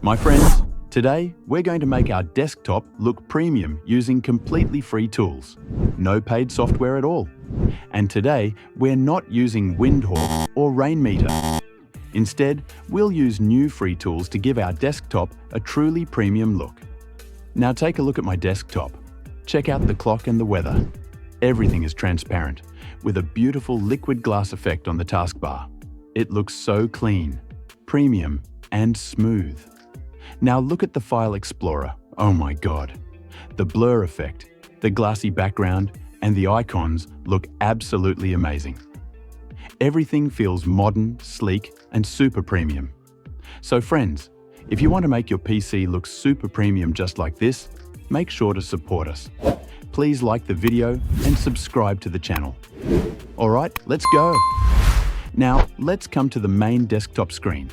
My friends, today we're going to make our desktop look premium using completely free tools. No paid software at all. And today we're not using Windhawk or Rainmeter. Instead, we'll use new free tools to give our desktop a truly premium look. Now take a look at my desktop. Check out the clock and the weather. Everything is transparent, with a beautiful liquid glass effect on the taskbar. It looks so clean, premium, and smooth. Now look at the File Explorer. Oh my God. The blur effect, the glassy background, and the icons look absolutely amazing. Everything feels modern, sleek, and super premium. So friends, if you want to make your PC look super premium just like this, make sure to support us. Please like the video and subscribe to the channel. Alright, let's go! Now, let's come to the main desktop screen.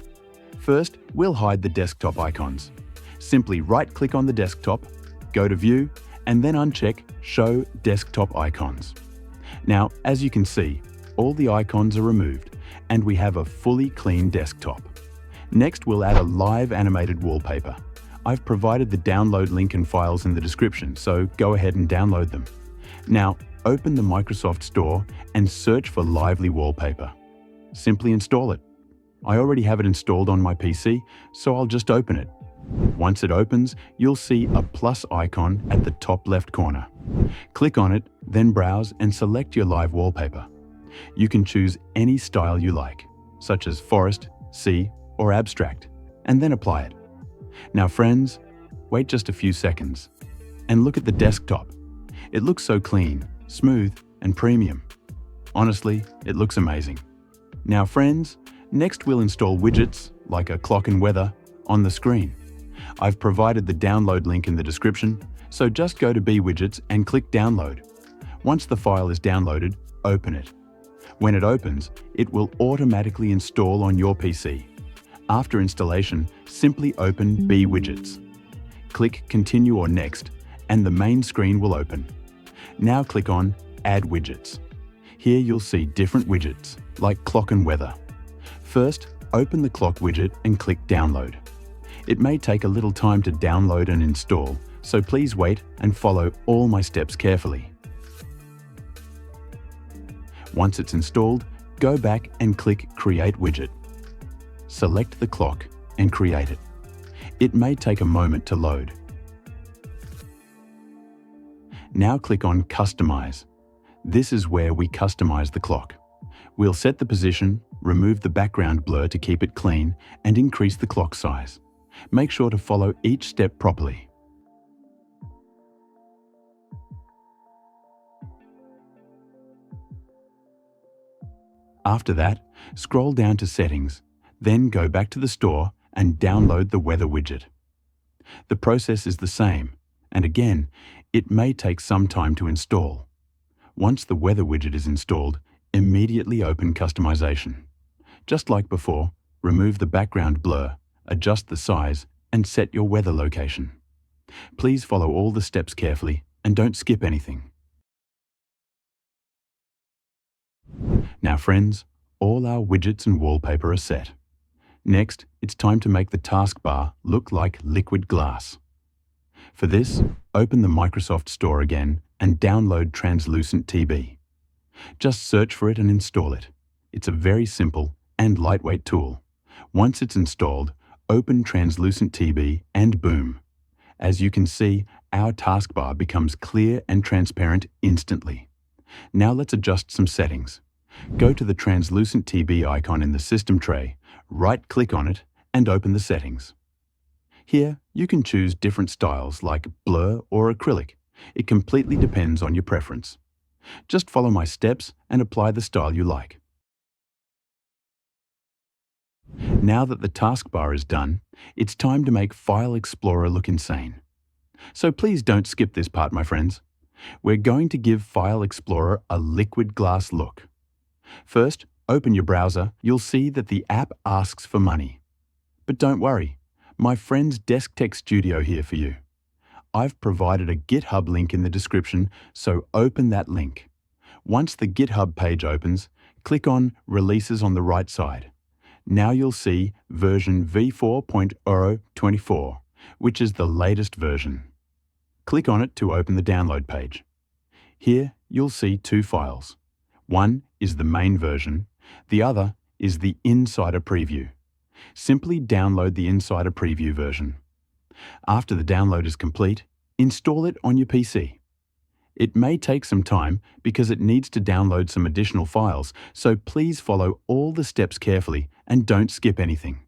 First, we'll hide the desktop icons. Simply right-click on the desktop, go to View, and then uncheck Show Desktop Icons. Now, as you can see, all the icons are removed, and we have a fully clean desktop. Next, we'll add a live animated wallpaper. I've provided the download link and files in the description, so go ahead and download them. Now, open the Microsoft Store and search for Lively Wallpaper. Simply install it. I already have it installed on my PC, so I'll just open it. Once it opens, you'll see a plus icon at the top left corner. Click on it, then browse and select your live wallpaper. You can choose any style you like, such as forest, sea, or abstract, and then apply it. Now friends, wait just a few seconds and look at the desktop. It looks so clean, smooth, and premium. Honestly, it looks amazing. Now friends, next we'll install widgets, like a clock and weather, on the screen. I've provided the download link in the description, so just go to widgets and click download. Once the file is downloaded, open it. When it opens, it will automatically install on your PC. After installation, simply open widgets. Click Continue or Next, and the main screen will open. Now click on Add Widgets. Here you'll see different widgets, like clock and weather. First, open the clock widget and click Download. It may take a little time to download and install, so please wait and follow all my steps carefully. Once it's installed, go back and click Create Widget. Select the clock and create it. It may take a moment to load. Now click on Customize. This is where we customize the clock. We'll set the position, remove the background blur to keep it clean, and increase the clock size. Make sure to follow each step properly. After that, scroll down to Settings, then go back to the store and download the weather widget. The process is the same, and again, it may take some time to install. Once the weather widget is installed, immediately open customization. Just like before, remove the background blur, adjust the size, and set your weather location. Please follow all the steps carefully and don't skip anything. Now friends, all our widgets and wallpaper are set. Next, it's time to make the taskbar look like liquid glass. For this, open the Microsoft Store again and download Translucent TB. Just search for it and install it. It's a very simple and lightweight tool. Once it's installed, open Translucent TB and boom. As you can see, our taskbar becomes clear and transparent instantly. Now let's adjust some settings. Go to the Translucent TB icon in the system tray, right-click on it, and open the settings. Here, you can choose different styles like blur or acrylic. It completely depends on your preference. Just follow my steps and apply the style you like. Now that the taskbar is done, it's time to make File Explorer look insane. So please don't skip this part, my friends. We're going to give File Explorer a liquid glass look. First, open your browser. You'll see that the app asks for money. But don't worry, my friend's DeskTech Studio here for you. I've provided a GitHub link in the description, so open that link. Once the GitHub page opens, click on Releases on the right side. Now you'll see version v4.024, which is the latest version. Click on it to open the download page. Here you'll see two files. One is the main version, the other is the Insider Preview. Simply download the Insider Preview version. After the download is complete, install it on your PC. It may take some time because it needs to download some additional files, so please follow all the steps carefully and don't skip anything.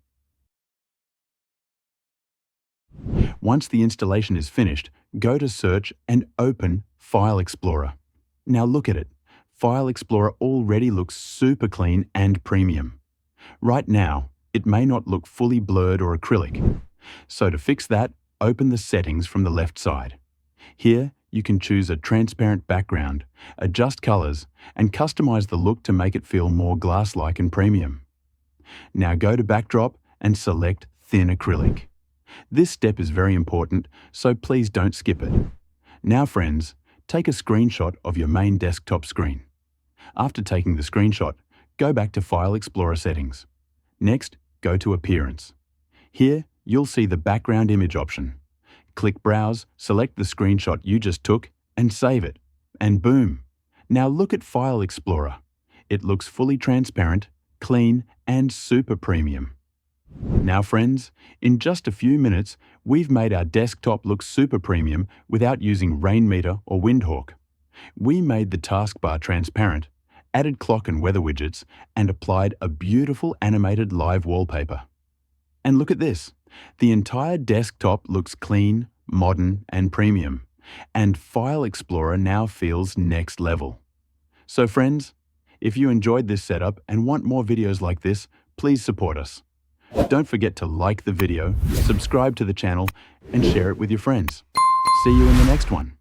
Once the installation is finished, go to Search and open File Explorer. Now look at it. File Explorer already looks super clean and premium. Right now, it may not look fully blurred or acrylic. So to fix that, open the settings from the left side. Here, you can choose a transparent background, adjust colors, and customize the look to make it feel more glass-like and premium. Now go to Backdrop and select Thin Acrylic. This step is very important, so please don't skip it. Now friends, take a screenshot of your main desktop screen. After taking the screenshot, go back to File Explorer settings. Next, go to Appearance. Here, you'll see the background image option. Click Browse, select the screenshot you just took, and save it. And boom! Now look at File Explorer. It looks fully transparent, clean, and super premium. Now friends, in just a few minutes, we've made our desktop look super premium without using Rainmeter or Windhawk. We made the taskbar transparent, added clock and weather widgets, and applied a beautiful animated live wallpaper. And look at this. The entire desktop looks clean, modern, and premium, and File Explorer now feels next level. So friends, if you enjoyed this setup and want more videos like this, please support us. Don't forget to like the video, subscribe to the channel, and share it with your friends. See you in the next one.